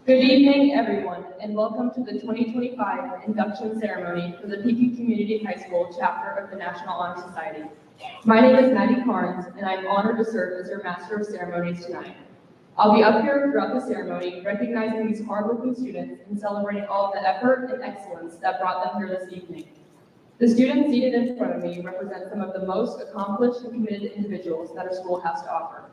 Good evening, everyone, and welcome to the 2025 induction ceremony for the Pekin Community High School chapter of the National Honor Society. My name is Maddie Carnes, and I'm honored to serve as your Master of Ceremonies tonight. I'll be up here throughout the ceremony, recognizing these hardworking students and celebrating all of the effort and excellence that brought them here this evening. The students seated in front of me represent some of the most accomplished and committed individuals that our school has to offer.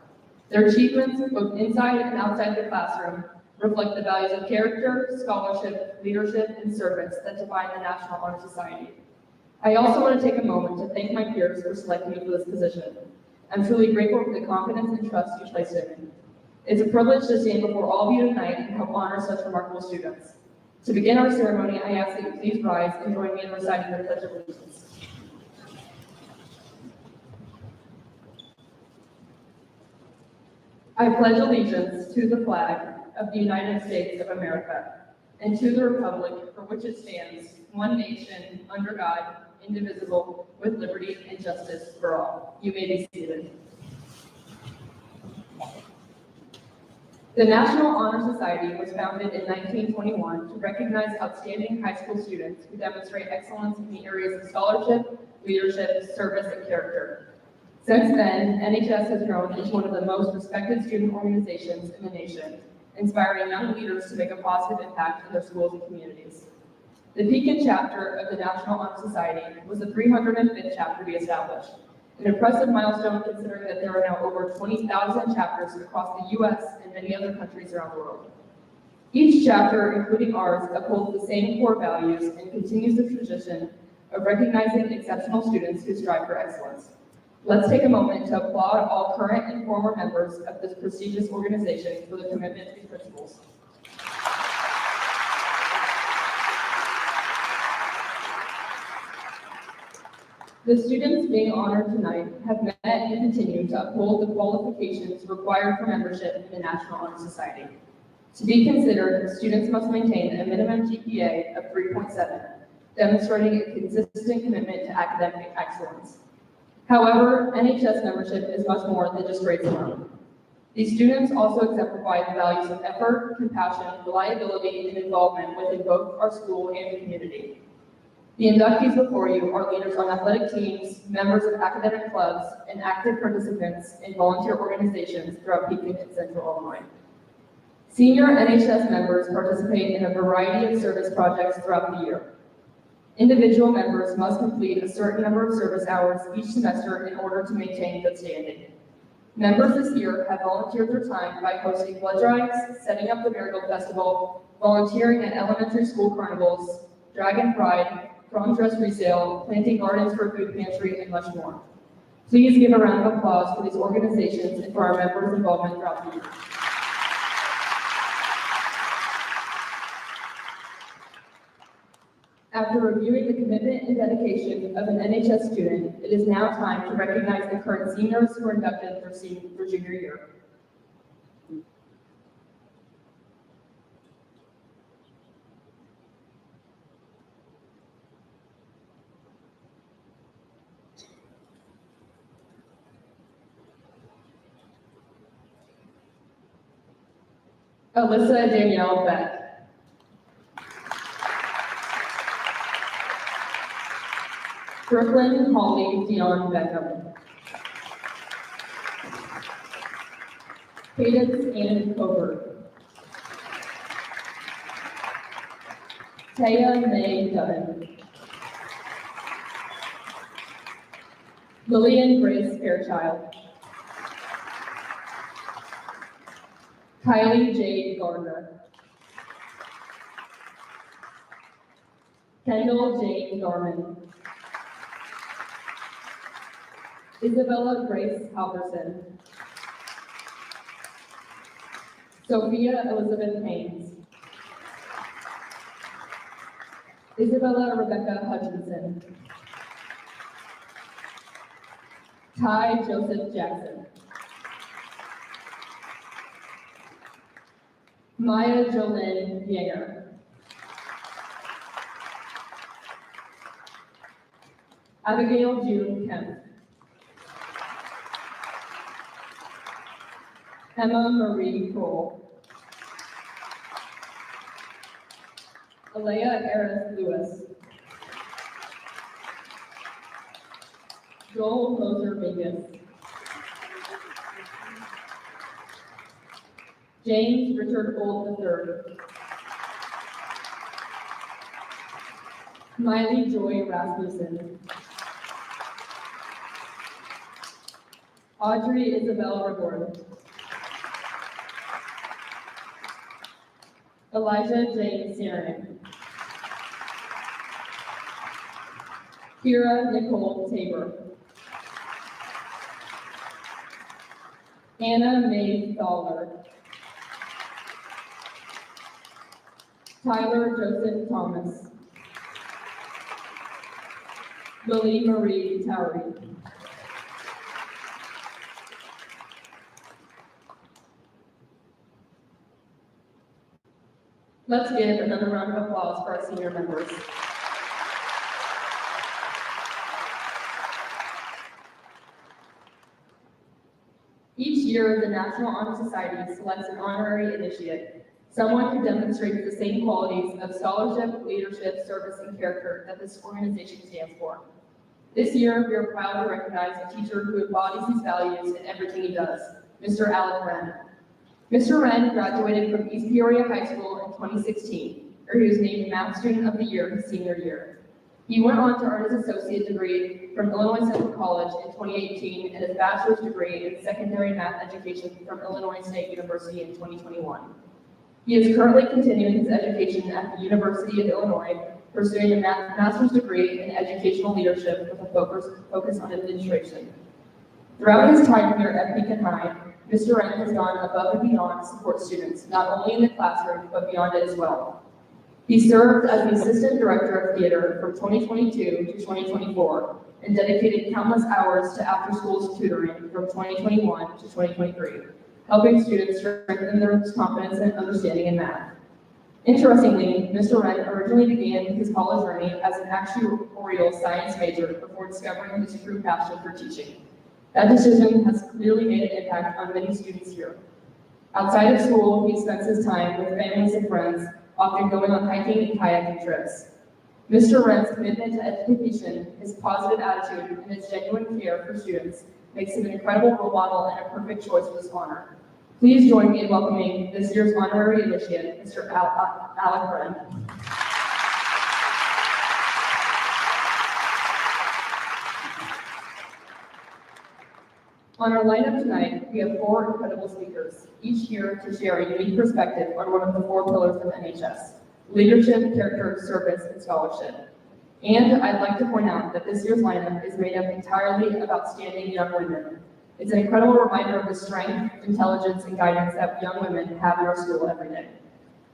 Their achievements, both inside and outside the classroom, reflect the values of character, scholarship, leadership, and service that define the National Honor Society. I also want to take a moment to thank my peers for selecting me for this position. I'm truly grateful for the confidence and trust you placed in me. It's a privilege to stand before all of you tonight and help honor such remarkable students. To begin our ceremony, I ask that you please rise and join me in reciting the Pledge of Allegiance. I pledge allegiance to the flag of the United States of America and to the republic for which it stands, one nation, under God, indivisible, with liberty and justice for all. You may be seated. The National Honor Society was founded in 1921 to recognize outstanding high school students who demonstrate excellence in the areas of scholarship, leadership, service, and character. Since then, NHS has grown into one of the most respected student organizations in the nation, inspiring young leaders to make a positive impact in their schools and communities. The Pekin chapter of the National Honor Society was the 305th chapter to be established, an impressive milestone considering that there are now over 20,000 chapters across the U.S. and many other countries around the world. Each chapter, including ours, upholds the same core values and continues the tradition of recognizing exceptional students who strive for excellence. Let's take a moment to applaud all current and former members of this prestigious organization for their commitment to these principles. The students being honored tonight have met and continue to uphold the qualifications required for membership in the National Honor Society. To be considered, students must maintain a minimum GPA of 3.7, demonstrating a consistent commitment to academic excellence. However, NHS membership is much more than just grades alone. These students also exemplify the values of effort, compassion, reliability, and involvement within both our school and the community. The inductees before you are leaders on athletic teams, members of academic clubs, and active participants in volunteer organizations throughout Pekin and Central Illinois. Senior NHS members participate in a variety of service projects throughout the year. Individual members must complete a certain number of service hours each semester in order to maintain good standing. Members this year have volunteered their time by hosting blood drives, setting up the Marigold Festival, volunteering at elementary school carnivals, Dragon Pride, prom dress resale, planting gardens for a food pantry, and much more. Please give a round of applause for these organizations and for our members' involvement throughout the year. After reviewing the commitment and dedication of an NHS student, it is now time to recognize the current seniors who are inducted for junior year. Alyssa Danielle Beck. Brooklyn Holly Dion Beckham. Cadence Ann Coburn. Taya May Dunn. Lillian Grace Fairchild. Kylie Jade Gardner. Kendall Jane Norman. Isabella Grace Halverson. Sophia Elizabeth Haynes. Isabella Rebecca Hutchinson. Ty Joseph Jackson. Maya Jolene Yeager. Abigail June Kemp. Emma Marie Kroll. Alea Eris Lewis. Joel Moser Vegas. James Richard Old III. Miley Joy Rasmussen. Audrey Isabel Rigord. Elijah J. Searing. Kira Nicole Tabor. Anna Mae Thaler. Tyler Joseph Thomas. Lily Marie Towery. Let's give another round of applause for our senior members. Each year, the National Honor Society selects an honorary initiate, someone who demonstrates the same qualities of scholarship, leadership, service, and character that this organization stands for. This year, we are proud to recognize a teacher who embodies these values in everything he does, Mr. Alec Wren. Mr. Wren graduated from East Peoria High School in 2016, where he was named Math Student of the Year his senior year. He went on to earn his associate degree from Illinois Central College in 2018 and his bachelor's degree in secondary math education from Illinois State University in 2021. He is currently continuing his education at the University of Illinois, pursuing a master's degree in educational leadership with a focus on administration. Throughout his time here at Pekin High, Mr. Wren has gone above and beyond to support students, not only in the classroom, but beyond it as well. He served as the Assistant Director of Theater from 2022 to 2024 and dedicated countless hours to after-school tutoring from 2021 to 2023, helping students strengthen their confidence and understanding in math. Interestingly, Mr. Wren originally began his college journey as an actuarial science major before discovering his true passion for teaching. That decision has clearly made an impact on many students here. Outside of school, he spends his time with families and friends, often going on hiking and kayaking trips. Mr. Wren's commitment to education, his positive attitude, and his genuine care for students makes him an incredible role model and a perfect choice for this honor. Please join me in welcoming this year's honorary initiate, Mr. Alec Wren. On our lineup tonight, we have 4 incredible speakers, each here to share a unique perspective on one of the 4 pillars of NHS: leadership, character, service, and scholarship. And I'd like to point out that this year's lineup is made up entirely of outstanding young women. It's an incredible reminder of the strength, intelligence, and guidance that young women have in our school every day.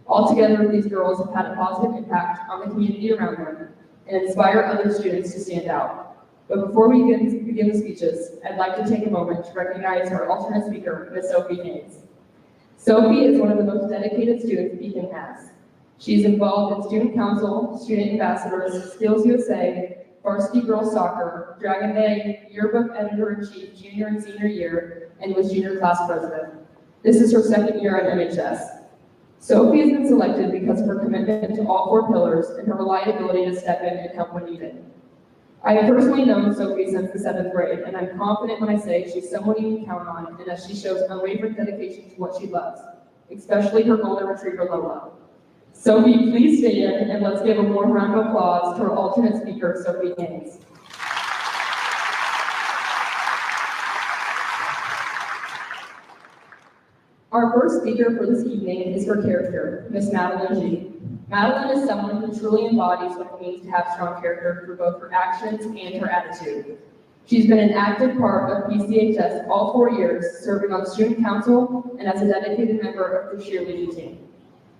Altogether, these girls have had a positive impact on the community around them and inspire other students to stand out. But before we begin the speeches, I'd like to take a moment to recognize our alternate speaker, Ms. Sophie Haynes. Sophie is one of the most dedicated students Pekin has. She's involved in student council, student ambassadors, Skills USA, varsity girls soccer, Dragon Day, yearbook editor-in-chief junior and senior year, and was junior class president. This is her 2nd year at MHS. Sophie has been selected because of her commitment to all 4 pillars and her reliability to step in and help when needed. I have personally known Sophie since the 7th grade, and I'm confident when I say she's someone you can count on and that she shows unwavering dedication to what she loves, especially her golden retriever Lola. Sophie, please stand and let's give a warm round of applause to our alternate speaker, Sophie Haynes. Our first speaker for this evening is her character, Miss Madeline G. Madeline is someone who truly embodies what it means to have strong character through both her actions and her attitude. She's been an active part of PCHS all 4 years, serving on student council and as a dedicated member of the cheerleading team.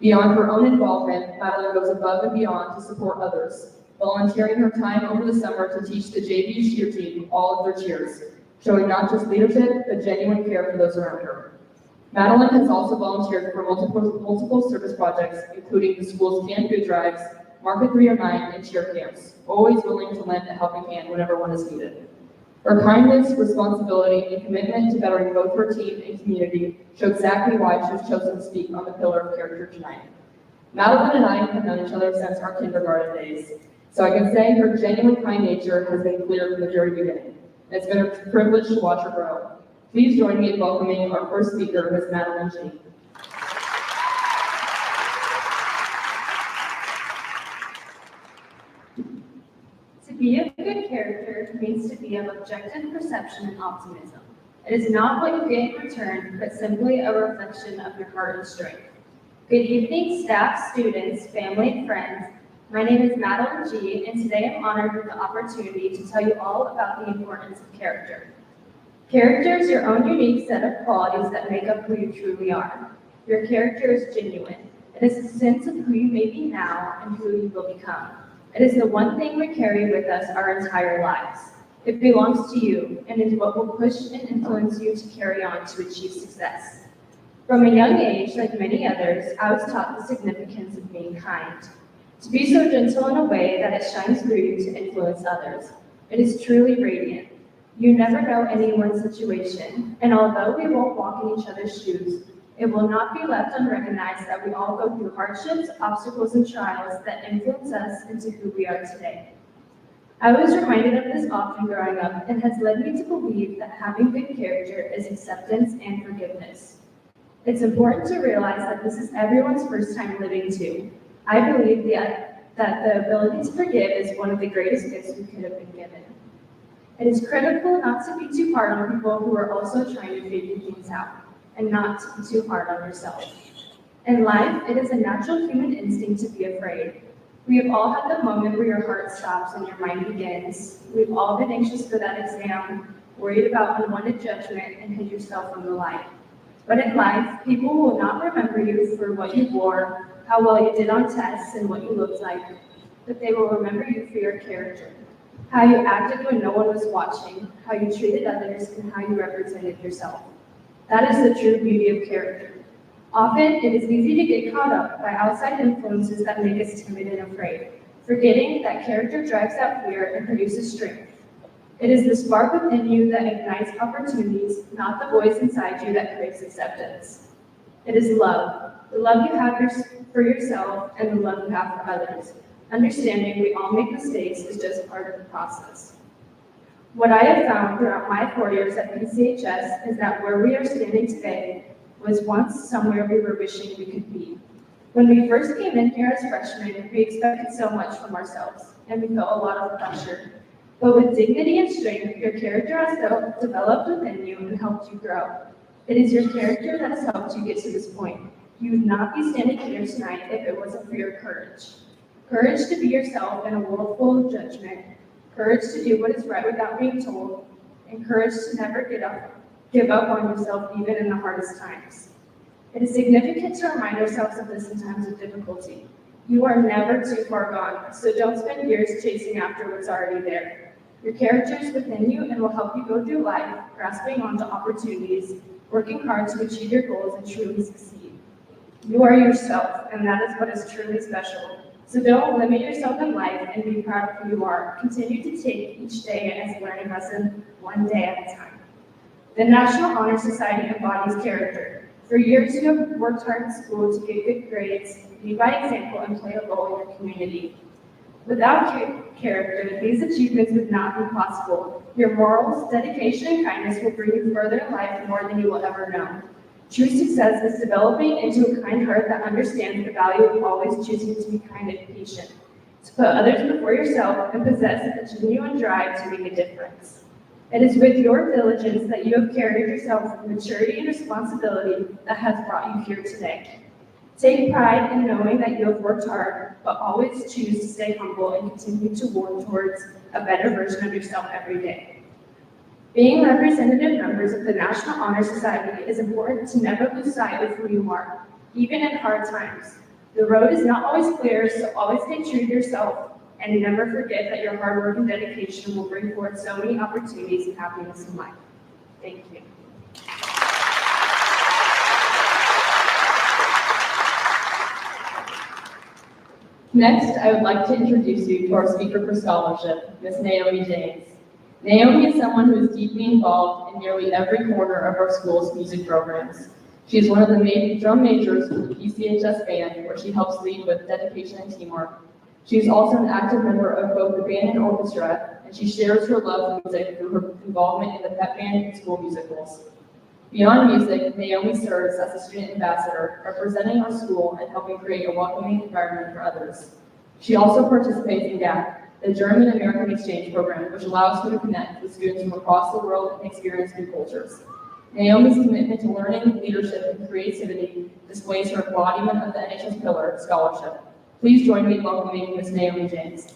Beyond her own involvement, Madeline goes above and beyond to support others, volunteering her time over the summer to teach the JV cheer team all of their cheers, showing not just leadership, but genuine care for those around her. Madeline has also volunteered for multiple service projects, including the school's canned food drives, Market 309, and cheer camps, always willing to lend a helping hand whenever one is needed. Her kindness, responsibility, and commitment to bettering both her team and community show exactly why she was chosen to speak on the pillar of character tonight. Madeline and I have known each other since our kindergarten days, so I can say her genuine kind nature has been clear from the very beginning. It's been a privilege to watch her grow. Please join me in welcoming our first speaker, Ms. Madeline G. To be of good character means to be of objective perception and optimism. It is not what you get in return, but simply a reflection of your heart and strength. Good evening, staff, students, family, and friends. My name is Madeline G, and today I'm honored with the opportunity to tell you all about the importance of character. Character is your own unique set of qualities that make up who you truly are. Your character is genuine. It is a sense of who you may be now and who you will become. It is the one thing we carry with us our entire lives. It belongs to you, and is what will push and influence you to carry on to achieve success. From a young age, like many others, I was taught the significance of being kind. To be so gentle in a way that it shines through you to influence others. It is truly radiant. You never know anyone's situation, and although we won't walk in each other's shoes, it will not be left unrecognized that we all go through hardships, obstacles, and trials that influence us into who we are today. I was reminded of this often growing up and has led me to believe that having good character is acceptance and forgiveness. It's important to realize that this is everyone's first time living too. I believe that the ability to forgive is one of the greatest gifts we could have been given. It is critical not to be too hard on people who are also trying to figure things out, and not to be too hard on yourself. In life, it is a natural human instinct to be afraid. We have all had the moment where your heart stops and your mind begins. We've all been anxious for that exam, worried about unwanted judgment, and hid yourself from the light. But in life, people will not remember you for what you wore, how well you did on tests, and what you looked like, but they will remember you for your character, how you acted when no one was watching, how you treated others, and how you represented yourself. That is the true beauty of character. Often, it is easy to get caught up by outside influences that make us timid and afraid, forgetting that character drives out fear and produces strength. It is the spark within you that ignites opportunities, not the voice inside you that craves acceptance. It is love, the love you have for yourself and the love you have for others. Understanding we all make mistakes is just part of the process. What I have found throughout my 4 years at PCHS is that where we are standing today was once somewhere we were wishing we could be. When we first came in here as freshmen, we expected so much from ourselves, and we felt a lot of pressure. But with dignity and strength, your character has developed within you and helped you grow. It is your character that has helped you get to this point. You would not be standing here tonight if it wasn't for your courage. Courage to be yourself in a world full of judgment. Courage to do what is right without being told. And courage to never give up on yourself even in the hardest times. It is significant to remind ourselves of this in times of difficulty. You are never too far gone, so don't spend years chasing after what's already there. Your character is within you and will help you go through life, grasping onto opportunities, working hard to achieve your goals and truly succeed. You are yourself, and that is what is truly special. So don't limit yourself in life and be proud of who you are. Continue to take each day as a learning lesson, one day at a time. The National Honor Society embodies character. For years, you have worked hard in school to get good grades, lead by example, and play a role in your community. Without character, these achievements would not be possible. Your morals, dedication, and kindness will bring you further in life more than you will ever know. True success is developing into a kind heart that understands the value of always choosing to be kind and patient, to put others before yourself, and possess a genuine drive to make a difference. It is with your diligence that you have carried yourself with maturity and responsibility that has brought you here today. Take pride in knowing that you have worked hard, but always choose to stay humble and continue to work towards a better version of yourself every day. Being representative members of the National Honor Society is important to never lose sight of who you are, even in hard times. The road is not always clear, so always stay true to yourself and never forget that your hard work and dedication will bring forth so many opportunities and happiness in life. Thank you. Next, I would like to introduce you to our speaker for scholarship, Ms. Naomi James. Naomi is someone who is deeply involved in nearly every corner of our school's music programs. She is one of the drum majors for the PCHS band, where she helps lead with dedication and teamwork. She is also an active member of both the band and orchestra, and she shares her love for music through her involvement in the pep band and school musicals. Beyond music, Naomi serves as a student ambassador, representing our school and helping create a welcoming environment for others. She also participates in GAP, the German American Exchange Program, which allows her to connect with students from across the world and experience new cultures. Naomi's commitment to learning, leadership, and creativity displays her embodiment of the NHS pillar, scholarship. Please join me in welcoming Ms. Naomi James.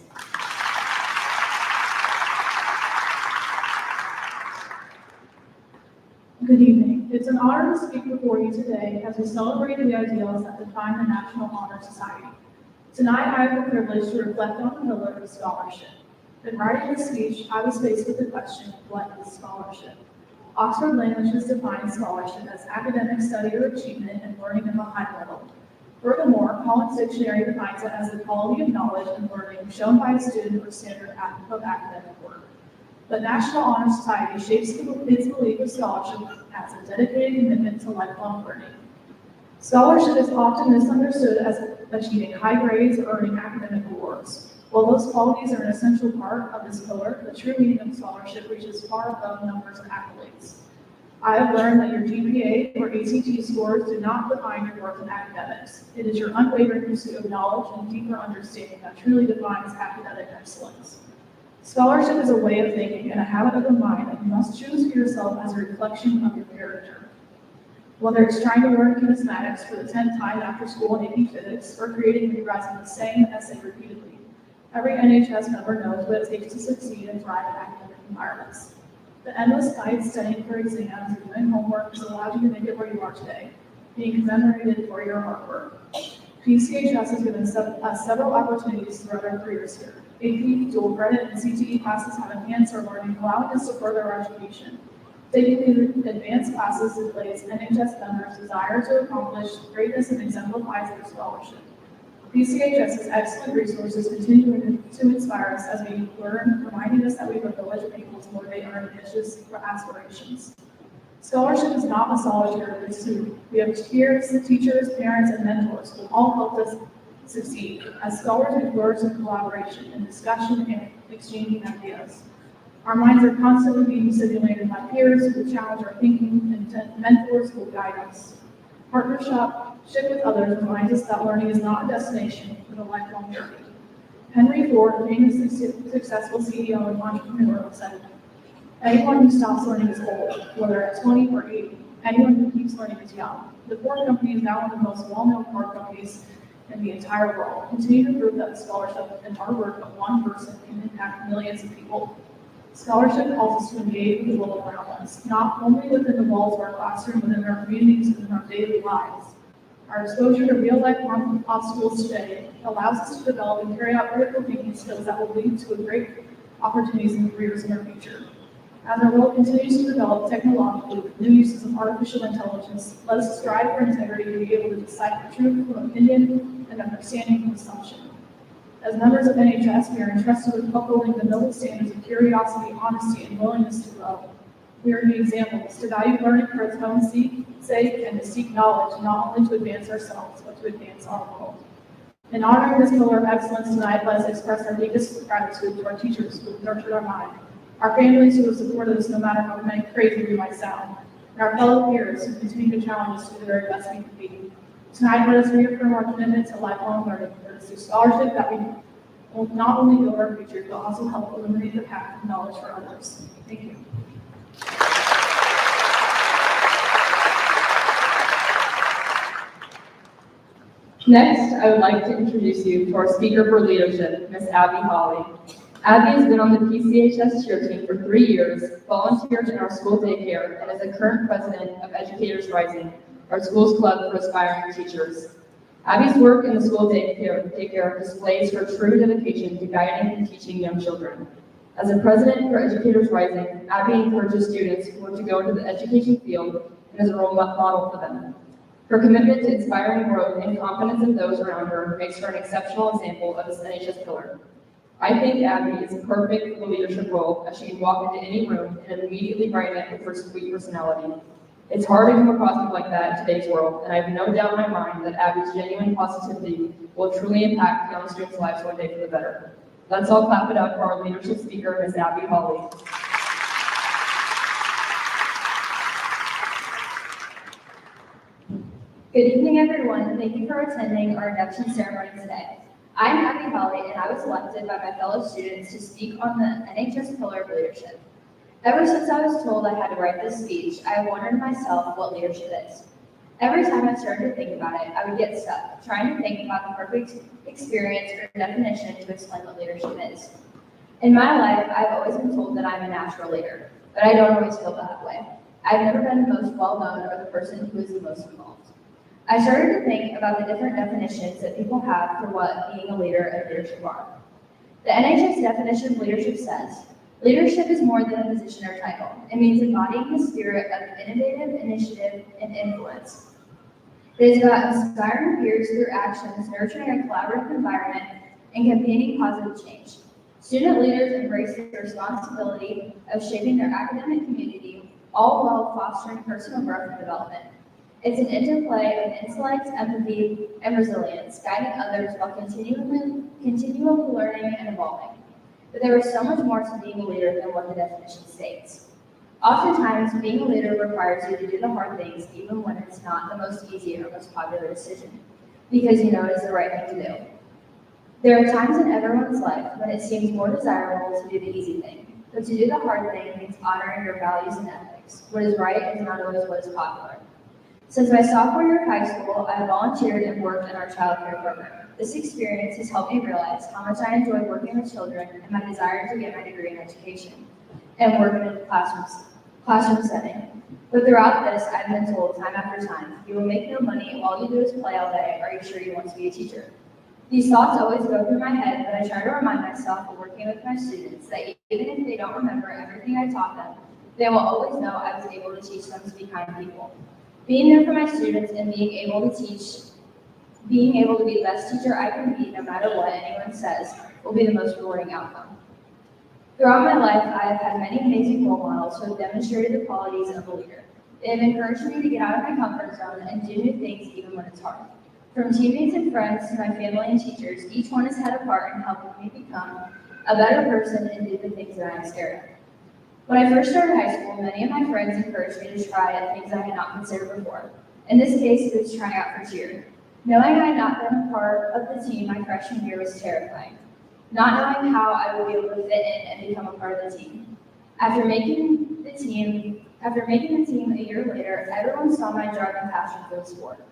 Good evening. It's an honor to speak before you today as we celebrate the ideals that define the National Honor Society. Tonight, I have the privilege to reflect on the pillar of scholarship. In writing this speech, I was faced with the question, what is scholarship? Oxford Languages defines scholarship as academic study or achievement and learning at a high level. Furthermore, Collins Dictionary defines it as the quality of knowledge and learning shown by a student or standard of academic work. The National Honor Society shapes its belief of scholarship as a dedicated commitment to lifelong learning. Scholarship is often misunderstood as achieving high grades or earning academic awards. While those qualities are an essential part of this pillar, the true meaning of scholarship reaches far above numbers and accolades. I have learned that your GPA or ACT scores do not define your worth in academics. It is your unwavering pursuit of knowledge and deeper understanding that truly defines academic excellence. Scholarship is a way of thinking and a habit of the mind that you must choose for yourself as a reflection of your character. Whether it's trying to learn kinesmatics for the 10th time after school in AP Physics or creating and revising the same essay repeatedly, every NHS member knows what it takes to succeed and thrive in academic environments. The endless nights studying for exams and doing homework has allowed you to make it where you are today, being commemorated for your hard work. PCHS has given us several opportunities throughout our careers here. AP, dual credit, and CTE classes have enhanced our learning, allowing us to further our education. Taking the advanced classes displays NHS members' desire to accomplish greatness and exemplifies their scholarship. PCHS's excellent resources continue to inspire us as we learn, reminding us that we have a village of people to motivate our ambitious aspirations. Scholarship is not a solitary pursuit. We have peers, teachers, parents, and mentors who all helped us succeed. As scholars, we flourish in collaboration, in discussion, and exchanging ideas. Our minds are constantly being stimulated by peers who challenge our thinking and mentors who guide us. Partnership with others reminds us that learning is not a destination, but a lifelong journey. Henry Ford, famously successful CEO and entrepreneur, said, "Anyone who stops learning is old, whether at 20 or 80. Anyone who keeps learning is young." The Ford company is now one of the most well-known car companies in the entire world, continue to prove that the scholarship and hard work of one person can impact millions of people. Scholarship calls us to engage with the world around us, not only within the walls of our classroom, but in our communities and in our daily lives. Our exposure to real-life obstacles today allows us to develop and carry out critical thinking skills that will lead to great opportunities and careers in our future. As our world continues to develop technologically with new uses of artificial intelligence, let us strive for integrity to be able to decipher truth from opinion and understanding from assumption. As members of NHS, we are entrusted with upholding the noble standards of curiosity, honesty, and willingness to grow. We are to be examples, to value learning for its own sake, and to seek knowledge not only to advance ourselves, but to advance our world. In honoring this pillar of excellence tonight, let us express our deepest gratitude to our teachers who have nurtured our mind, our families who have supported us no matter how crazy we might sound, and our fellow peers who continue to challenge us to do the very best we can be. Tonight, let us reaffirm our commitment to lifelong learning, for it is through scholarship that we will not only build our future, but also help illuminate the path of knowledge for others. Thank you. Next, I would like to introduce you to our speaker for leadership, Ms. Abby Hawley. Abby has been on the PCHS cheer team for 3 years, volunteers in our school daycare, and is the current president of Educators Rising, our school's club for aspiring teachers. Abby's work in the school daycare displays her true dedication to guiding and teaching young children. As a president for Educators Rising, Abby encourages students who want to go into the education field and is a role model for them. Her commitment to inspiring growth and confidence in those around her makes her an exceptional example of this NHS pillar. I think Abby is perfect for the leadership role, as she can walk into any room and immediately brighten it with her sweet personality. It's hard to come across people like that in today's world, and I have no doubt in my mind that Abby's genuine positivity will truly impact young students' lives one day for the better. Let's all clap it up for our leadership speaker, Ms. Abby Hawley. Good evening, everyone. Thank you for attending our induction ceremony today. I'm Abby Holly, and I was selected by my fellow students to speak on the NHS pillar of leadership. Ever since I was told I had to write this speech, I have wondered myself what leadership is. Every time I started to think about it, I would get stuck, trying to think about the perfect experience or definition to explain what leadership is. In my life, I've always been told that I'm a natural leader, but I don't always feel that way. I've never been the most well-known or the person who is the most involved. I started to think about the different definitions that people have for what being a leader and leadership are. The NHS definition of leadership says, leadership is more than a position or title. It means embodying the spirit of innovative initiative and influence. It is about inspiring peers through actions, nurturing a collaborative environment, and campaigning positive change. Student leaders embrace the responsibility of shaping their academic community, all while fostering personal growth and development. It's an interplay of intellect, empathy, and resilience, guiding others while continually learning and evolving. But there is so much more to being a leader than what the definition states. Oftentimes, being a leader requires you to do the hard things even when it's not the most easy or most popular decision, because you know it is the right thing to do. There are times in everyone's life when it seems more desirable to do the easy thing, but to do the hard thing means honoring your values and ethics. What is right is not always what is popular. Since my sophomore year of high school, I volunteered and worked in our child care program. This experience has helped me realize how much I enjoy working with children and my desire to get my degree in education and work in a classroom setting. But throughout this, I've been told time after time, you will make no money, all you do is play all day, are you sure you want to be a teacher? These thoughts always go through my head, but I try to remind myself of working with my students that even if they don't remember everything I taught them, they will always know I was able to teach them to be kind people. Being there for my students and being able to be the best teacher I can be no matter what anyone says will be the most rewarding outcome. Throughout my life, I have had many amazing role models who have demonstrated the qualities of a leader. They have encouraged me to get out of my comfort zone and do new things even when it's hard. From teammates and friends to my family and teachers, each one has had a part in helping me become a better person and do the things that I'm scared of. When I first started high school, many of my friends encouraged me to try at things I had not considered before. In this case, it was trying out for cheer. Knowing I had not been a part of the team my freshman year was terrifying. Not knowing how I would be able to fit in and become a part of the team. After making the team a year later, everyone saw my drive and passion for the sport.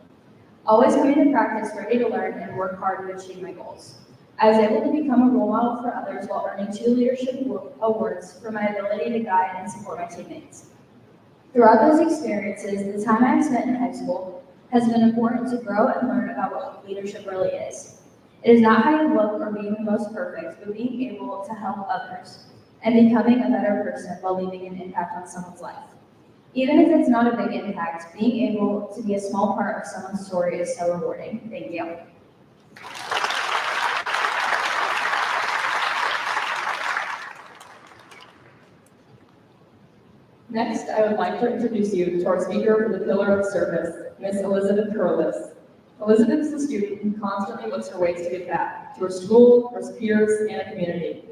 Always coming to practice ready to learn and work hard to achieve my goals. I was able to become a role model for others while earning 2 leadership awards for my ability to guide and support my teammates. Throughout those experiences, the time I've spent in high school has been important to grow and learn about what leadership really is. It is not how you look or being the most perfect, but being able to help others and becoming a better person while leaving an impact on someone's life. Even if it's not a big impact, being able to be a small part of someone's story is so rewarding. Thank you. Next, I would like to introduce you to our speaker for the Pillar of Service, Ms. Elizabeth Curlis. Elizabeth is a student who constantly looks for ways to give back to her school, her peers, and her community.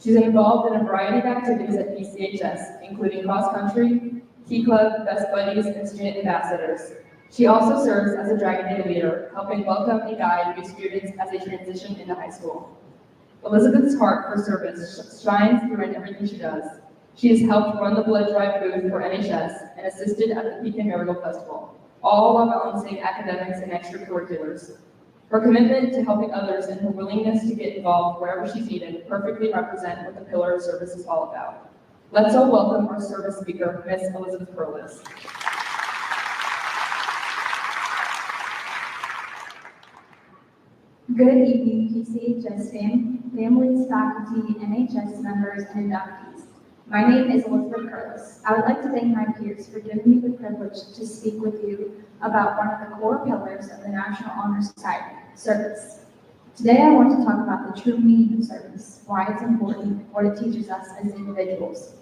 She's involved in a variety of activities at PCHS, including cross-country, Key Club, Best Buddies, and student ambassadors. She also serves as a Dragon Day leader, helping welcome and guide new students as they transition into high school. Elizabeth's heart for service shines through in everything she does. She has helped run the blood drive booth for NHS and assisted at the Pekin Miracle Festival, all while balancing academics and extracurriculars. Her commitment to helping others and her willingness to get involved wherever she's needed perfectly represent what the Pillar of Service is all about. Let's all welcome our service speaker, Ms. Elizabeth Curlis. Good evening, PCHS families, faculty, NHS members, and inductees. My name is Elizabeth Curlis. I would like to thank my peers for giving me the privilege to speak with you about one of the core pillars of the National Honor Society, service. Today I want to talk about the true meaning of service, why it's important, what it teaches us as individuals.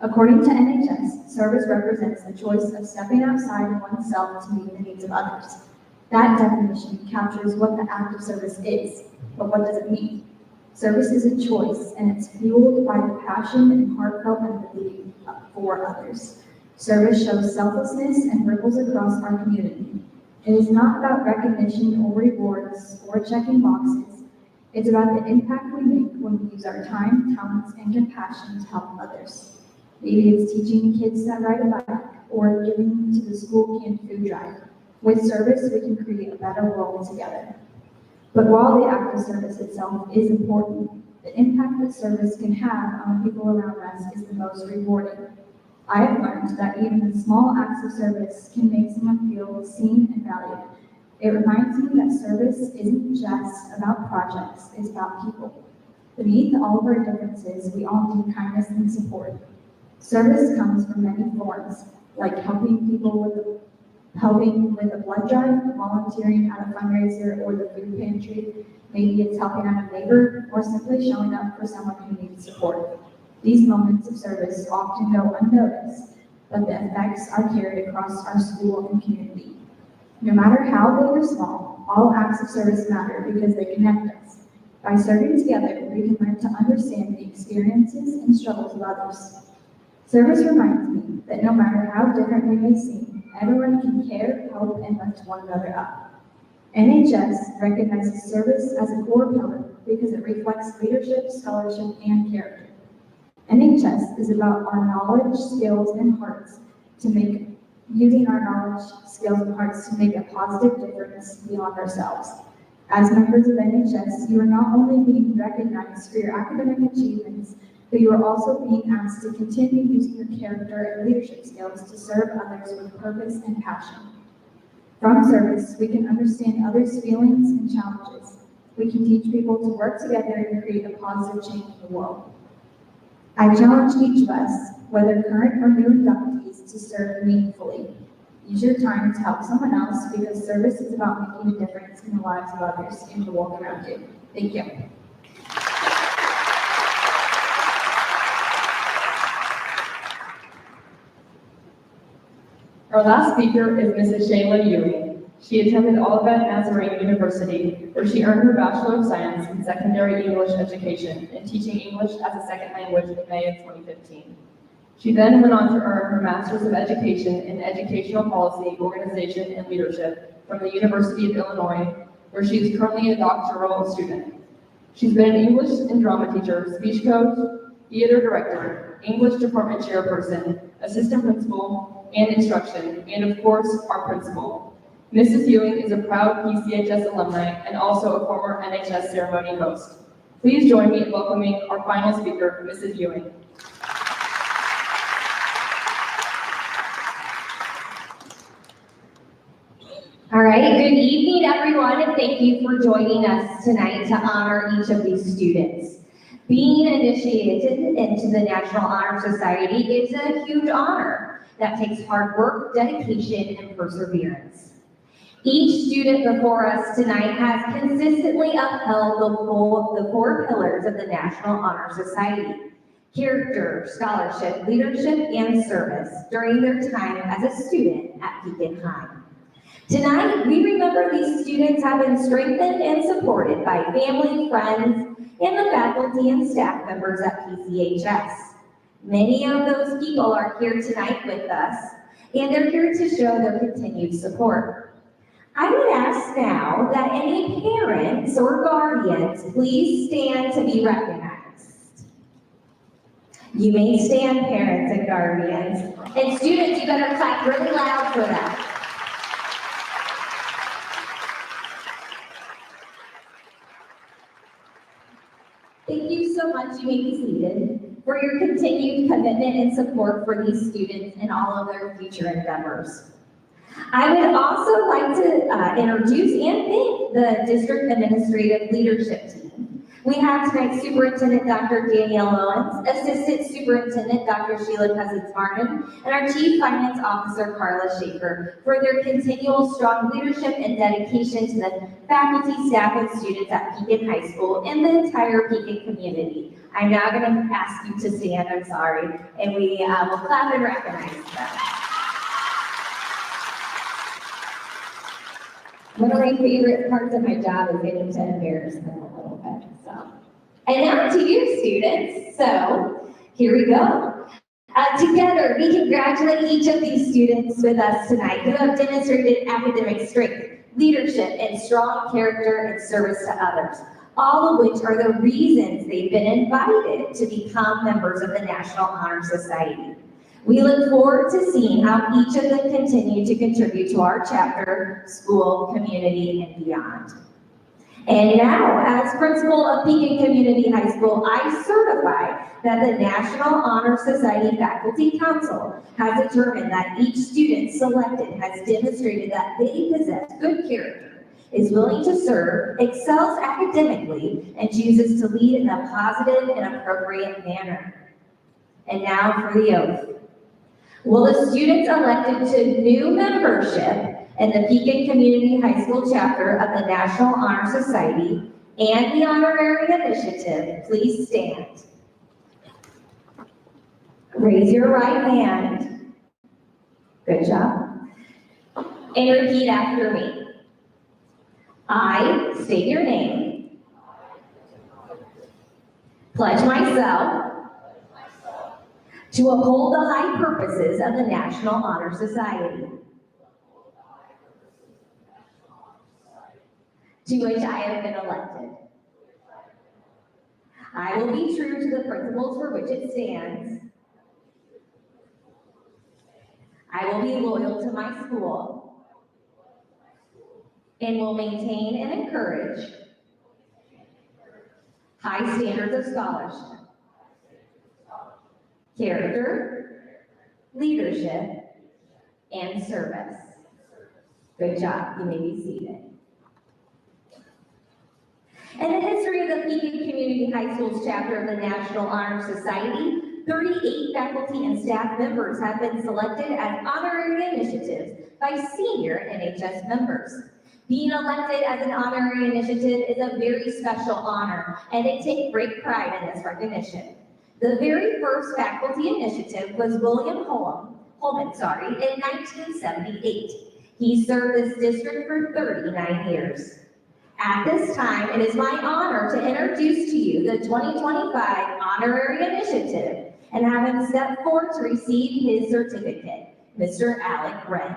According to NHS, service represents the choice of stepping outside of oneself to meet the needs of others. That definition captures what the act of service is, but what does it mean? Service is a choice, and it's fueled by the passion and heartfelt empathy for others. Service shows selflessness and ripples across our community. It is not about recognition or rewards or checking boxes. It's about the impact we make when we use our time, talents, and compassion to help others. Maybe it's teaching kids to ride a bike or giving to the school canned food drive. With service, we can create a better world together. But while the act of service itself is important, the impact that service can have on the people around us is the most rewarding. I have learned that even the small acts of service can make someone feel seen and valued. It reminds me that service isn't just about projects, it's about people. Beneath all of our differences, we all need kindness and support. Service comes from many forms, like helping with a blood drive, volunteering at a fundraiser or the food pantry. Maybe it's helping out a neighbor or simply showing up for someone who needs support. These moments of service often go unnoticed, but the effects are carried across our school and community. No matter how big or small, all acts of service matter because they connect us. By serving together, we can learn to understand the experiences and struggles of others. Service reminds me that no matter how different we may seem, everyone can care, help, and lift one another up. NHS recognizes service as a core pillar because it reflects leadership, scholarship, and character. NHS is about our knowledge, skills, and hearts using our knowledge, skills, and hearts to make a positive difference beyond ourselves. As members of NHS, you are not only being recognized for your academic achievements, but you are also being asked to continue using your character and leadership skills to serve others with purpose and passion. From service, we can understand others' feelings and challenges. We can teach people to work together and create a positive change in the world. I challenge each of us, whether current or new inductees, to serve meaningfully. Use your time to help someone else because service is about making a difference in the lives of others and the world around you. Thank you. Our last speaker is Mrs. Shayla Ewing. She attended Olivet Nazarene University, where she earned her Bachelor of Science in Secondary English Education and Teaching English as a Second Language in May of 2015. She then went on to earn her Master's of Education in Educational Policy, Organization, and Leadership from the University of Illinois, where she is currently a doctoral student. She's been an English and drama teacher, speech coach, theater director, English department chairperson, assistant principal, and instruction, and of course, our principal. Mrs. Ewing is a proud PCHS alumni and also a former NHS ceremony host. Please join me in welcoming our final speaker, Mrs. Ewing. All right, good evening, everyone, and thank you for joining us tonight to honor each of these students. Being initiated into the National Honor Society is a huge honor that takes hard work, dedication, and perseverance. Each student before us tonight has consistently upheld the four pillars of the National Honor Society: character, scholarship, leadership, and service during their time as a student at Pekin High. Tonight, we remember these students have been strengthened and supported by family, friends, and the faculty and staff members at PCHS. Many of those people are here tonight with us, and they're here to show their continued support. I would ask now that any parents or guardians please stand to be recognized. You may stand, parents and guardians. And students, you better clap really loud for them. Thank you so much, you may be seated, for your continued commitment and support for these students and all of their future endeavors. I would also like to introduce and thank the District Administrative Leadership Team, We have tonight Superintendent Dr. Danielle Owens, Assistant Superintendent Dr. Sheila Cousins-Martin, and our Chief Finance Officer Carla Schaefer for their continual strong leadership and dedication to the faculty, staff, and students at Pekin High School and the entire Pekin community. I'm now going to ask you to stand, I'm sorry, and we will clap and recognize them. One of my favorite parts of my job is getting to embarrass them a little bit, so. And now to you, students. So, here we go. Together, we congratulate each of these students with us tonight who have demonstrated academic strength, leadership, and strong character and service to others, all of which are the reasons they've been invited to become members of the National Honor Society. We look forward to seeing how each of them continue to contribute to our chapter, school, community, and beyond. And now, as principal of Pekin Community High School, I certify that the National Honor Society Faculty Council has determined that each student selected has demonstrated that they possess good character, is willing to serve, excels academically, and chooses to lead in a positive and appropriate manner. And now for the oath. Will the students elected to new membership in the Pekin Community High School chapter of the National Honor Society and the Honorary Initiative please stand? Raise your right hand. Good job. And repeat after me. I state your name. Pledge myself to uphold the high purposes of the National Honor Society, to which I have been elected. I will be true to the principles for which it stands. I will be loyal to my school and will maintain and encourage high standards of scholarship, character, leadership, and service. Good job. You may be seated. In the history of the Pekin Community High School's chapter of the National Honor Society, 38 faculty and staff members have been selected as honorary initiatives by senior NHS members. Being elected as an honorary initiative is a very special honor, and they take great pride in this recognition. The very first faculty initiative was William Holman, in 1978. He served this district for 39 years. At this time, it is my honor to introduce to you the 2025 Honorary Initiative and have him step forward to receive his certificate, Mr. Alec Wren.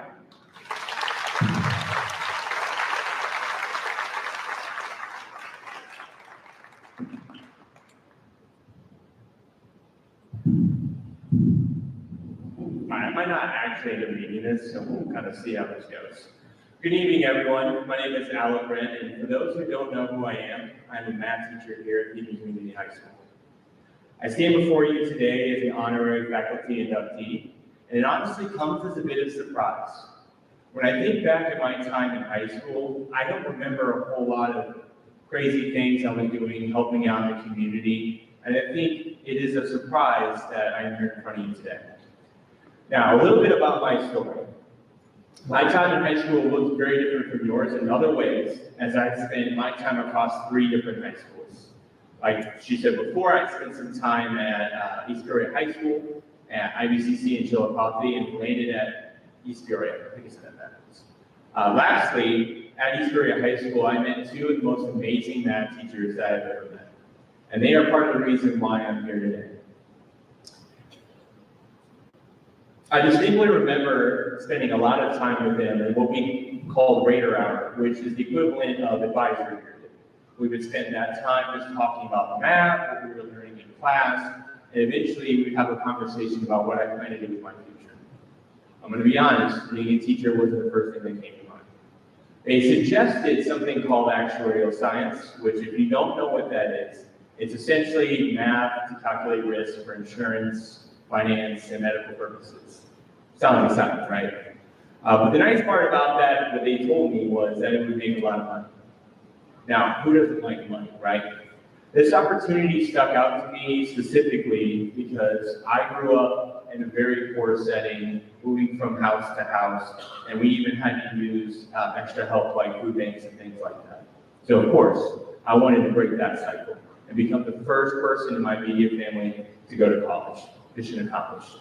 I might not actually end up reading this, so we'll kind of see how this goes. Good evening, everyone. My name is Alec Wren, and for those who don't know who I am, I'm a math teacher here at Pekin Community High School. I stand before you today as an honorary faculty inductee, and it honestly comes as a bit of surprise. When I think back at my time in high school, I don't remember a whole lot of crazy things I was doing, helping out the community, and I think it is a surprise that I'm here in front of you today. Now, a little bit about my story. My time in high school looks very different from yours in other ways, as I spent my time across 3 different high schools. Like she said before, I spent some time at East Peoria High School, at IBCC in Chillicothe, and landed at East Peoria. I think I said that backwards. Lastly, at East Peoria High School, I met 2 of the most amazing math teachers that I've ever met. And they are part of the reason why I'm here today. I distinctly remember spending a lot of time with them in what we call Raider Hour, which is the equivalent of advisory period. We would spend that time just talking about the math, what we were learning in class, and eventually we'd have a conversation about what I plan to do with my future. I'm going to be honest, being a teacher wasn't the first thing that came to mind. They suggested something called actuarial science, which if you don't know what that is, it's essentially math to calculate risk for insurance, finance, and medical purposes. Sounds like science, right? But the nice part about that, what they told me, was that it would make a lot of money. Now, who doesn't like money, right? This opportunity stuck out to me specifically because I grew up in a very poor setting, moving from house to house, and we even had to use extra help like food banks and things like that. So of course, I wanted to break that cycle and become the first person in my immediate family to go to college. Mission accomplished.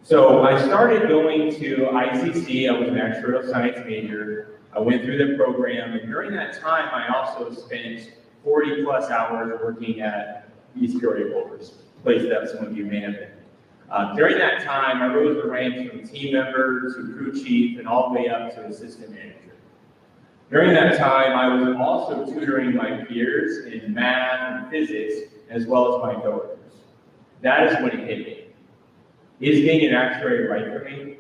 So I started going to ICC. I was an actuarial science major. I went through the program, and during that time, I also spent 40 plus hours working at East Peoria Boulders, a place that some of you may have been. During that time, I rose the ranks from team member to crew chief and all the way up to assistant manager. During that time, I was also tutoring my peers in math and physics, as well as my coworkers. That is when it hit me. Is being an actuary right for me?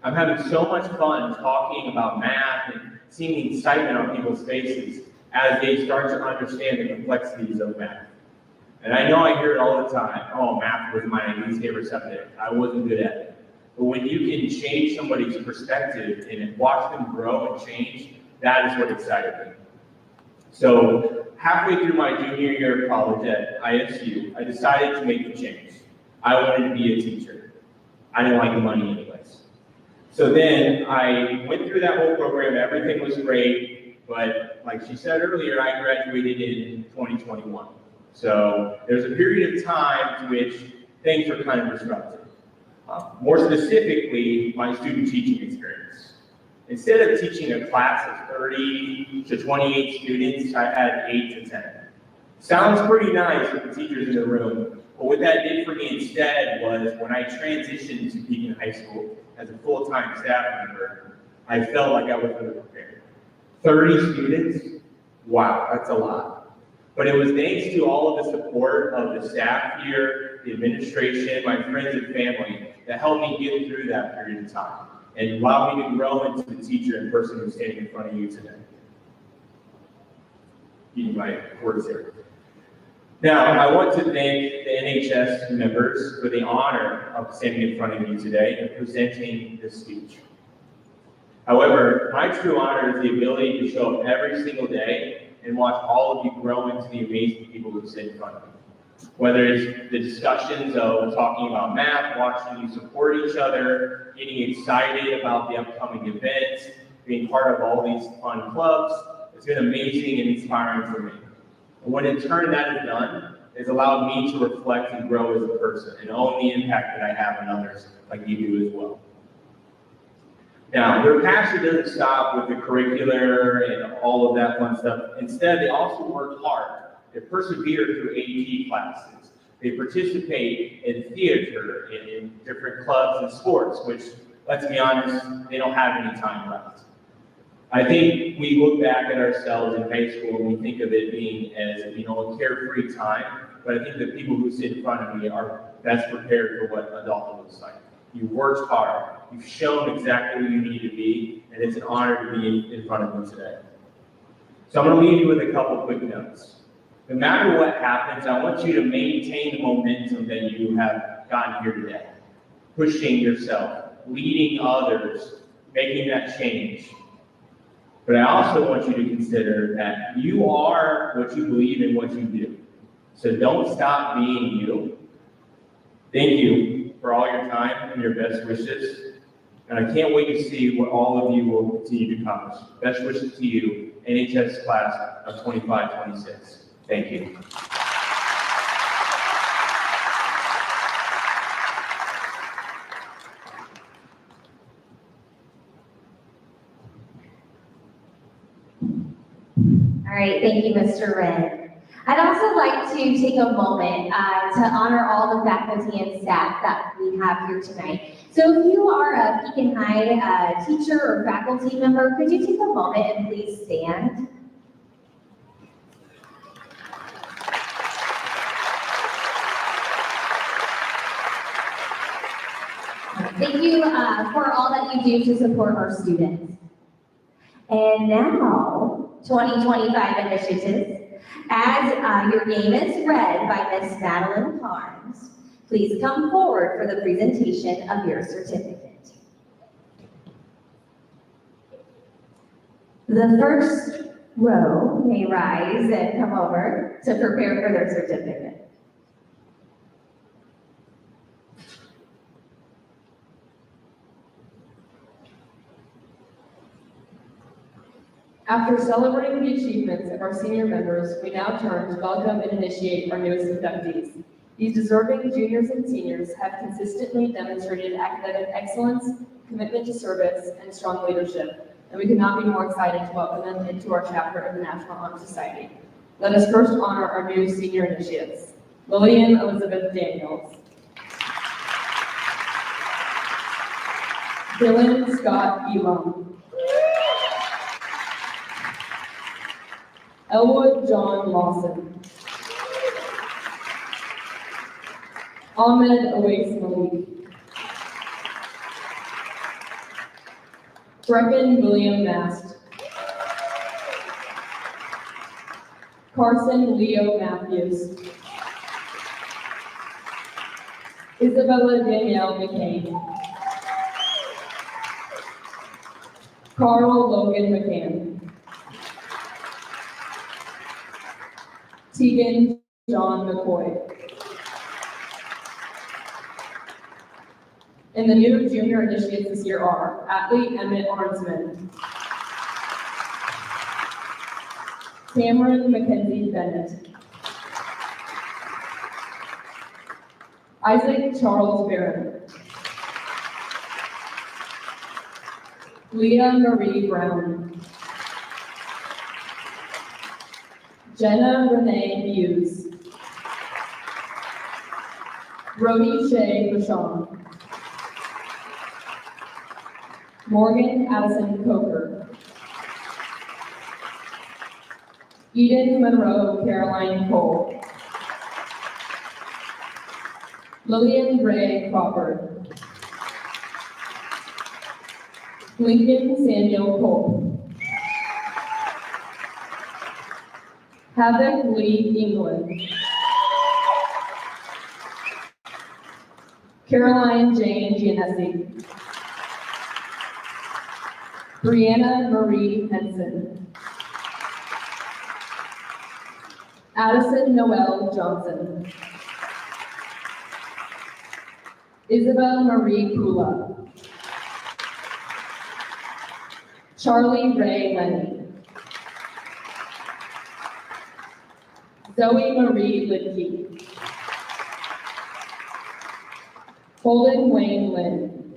I'm having so much fun talking about math and seeing the excitement on people's faces as they start to understand the complexities of math. And I know I hear it all the time, oh, math was my least favorite subject. I wasn't good at it. But when you can change somebody's perspective and watch them grow and change, that is what excited me. So halfway through my junior year of college at ISU, I decided to make the change. I wanted to be a teacher. I didn't like the money anyways. So then I went through that whole program, everything was great, but like she said earlier, I graduated in 2021. So there's a period of time to which things are kind of disrupted. More specifically, my student teaching experience. Instead of teaching a class of 30 to 28 students, I had 8 to 10. Sounds pretty nice with the teachers in the room, but what that did for me instead was when I transitioned to Pekin High School as a full-time staff member, I felt like I was underprepared. 30 students? Wow, that's a lot. But it was thanks to all of the support of the staff here, the administration, my friends and family that helped me get through that period of time and allowed me to grow into the teacher and person who's standing in front of you today. Eating my words here. Now, I want to thank the NHS members for the honor of standing in front of you today and presenting this speech. However, my true honor is the ability to show up every single day and watch all of you grow into the amazing people who sit in front of you. Whether it's the discussions of talking about math, watching you support each other, getting excited about the upcoming events, being part of all these fun clubs, it's been amazing and inspiring for me. And what in turn that has done is allowed me to reflect and grow as a person and own the impact that I have on others, like you do as well. Now, their passion doesn't stop with the curricular and all of that fun stuff. Instead, they also work hard. They persevere through AP classes. They participate in theater, in different clubs and sports, which, let's be honest, they don't have any time left. I think we look back at ourselves in high school and we think of it being as, a carefree time, but I think the people who sit in front of me are best prepared for what adulthood looks like. You worked hard, you've shown exactly who you need to be, and it's an honor to be in front of you today. So I'm going to leave you with a couple quick notes. No matter what happens, I want you to maintain the momentum that you have gotten here today. Pushing yourself, leading others, making that change. But I also want you to consider that you are what you believe in what you do. So don't stop being you. Thank you for all your time and your best wishes. And I can't wait to see what all of you will continue to accomplish. Best wishes to you, NHS class of 25-26. Thank you. All right, thank you, Mr. Wren. I'd also like to take a moment to honor all the faculty and staff that we have here tonight. So if you are a Pekin High teacher or faculty member, could you take a moment and please stand? Thank you for all that you do to support our students. And now, 2025 initiatives. As your name is read by Miss Madeline Carnes, please come forward for the presentation of your certificate. The first row may rise and come over to prepare for their certificate. After celebrating the achievements of our senior members, we now turn to welcome and initiate our newest inductees. These deserving juniors and seniors have consistently demonstrated academic excellence, commitment to service, and strong leadership, and we could not be more excited to welcome them into our chapter of the National Honor Society. Let us first honor our new senior initiates. Lillian Elizabeth Daniels. Dylan Scott Elam. Elwood John Lawson. Ahmed Awais Malik. Brecken William Mast. Carson Leo Matthews. Isabella Danielle McCain. Carl Logan McCann. Tegan John McCoy. And the new junior initiates this year are athlete Emmett Arnsman, Cameron Mackenzie Bennett, Isaac Charles Barron, Leah Marie Brown, Jenna Renee Hughes, Brody Shea Bashan, Morgan Addison Coker, Eden Monroe Caroline Cole, Lillian Ray Crawford, Lincoln Samuel Cole, Havoc Lee England, Caroline Jane Giannessi, Brianna Marie Henson, Addison Noel Johnson, Isabel Marie Kula, Charlie Ray Lenny, Zoe Marie Lidke, Holden Wayne Lynn,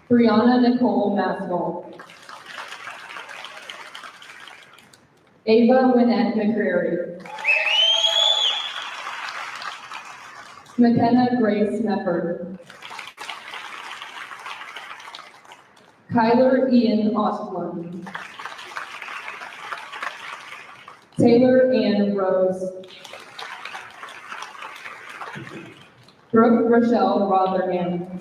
Brianna Nicole Maskell, Ava Wynette McCreary, McKenna Grace Mefford, Kyler Ian Ostlund, Taylor Ann Rose, Brooke Rochelle Rotherham,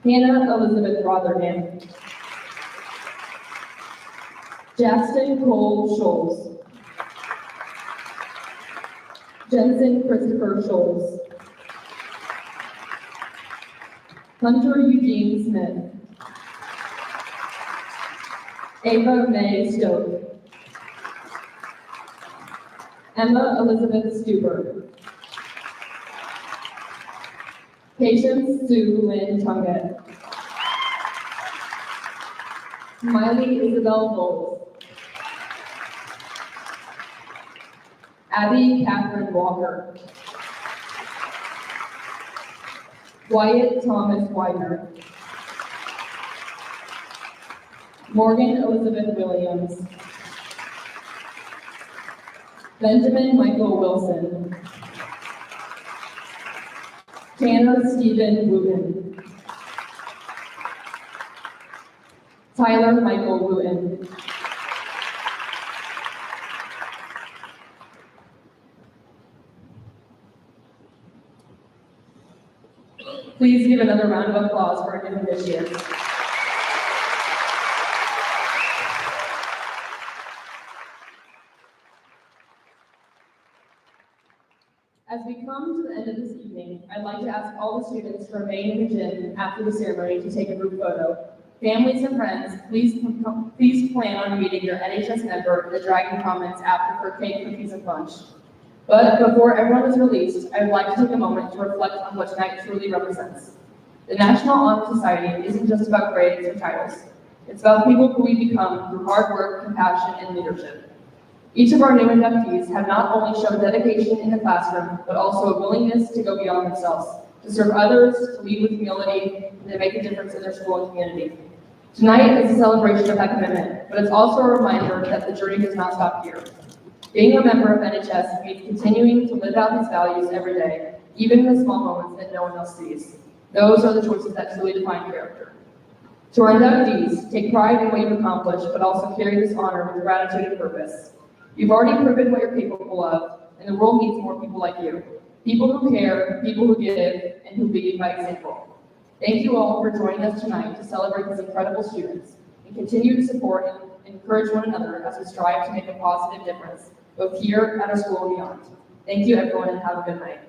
Hannah Elizabeth Rotherham, Justin Cole Scholes, Jensen Christopher Scholes, Hunter Eugene Smith, Ava May Stoke, Emma Elizabeth Stuber, Patience Sue Lynn Tunget, Miley Isabel Bowles, Abby Catherine Walker, Wyatt Thomas Widener, Morgan Elizabeth Williams, Benjamin Michael Wilson, Tanner Stephen Wooten, Tyler Michael Wooten, please give another round of applause for our new initiates. As we come to the end of this evening, I'd like to ask all the students to remain in the gym after the ceremony to take a group photo. Families and friends, please plan on meeting your NHS member in the Dragon Commons after for cake, cookies, and lunch. But before everyone is released, I would like to take a moment to reflect on what tonight truly represents. The National Honor Society isn't just about grades or titles. It's about people who we become through hard work, compassion, and leadership. Each of our new inductees have not only shown dedication in the classroom, but also a willingness to go beyond themselves, to serve others, to lead with humility, and to make a difference in their school and community. Tonight is a celebration of that commitment, but it's also a reminder that the journey does not stop here. Being a member of NHS means continuing to live out these values every day, even in the small moments that no one else sees. Those are the choices that truly define character. To our inductees, take pride in what you've accomplished, but also carry this honor with gratitude and purpose. You've already proven what you're capable of, and the world needs more people like you. People who care, people who give, and who lead by example. Thank you all for joining us tonight to celebrate these incredible students, and continue to support and encourage one another as we strive to make a positive difference, both here at our school and beyond. Thank you, everyone, and have a good night.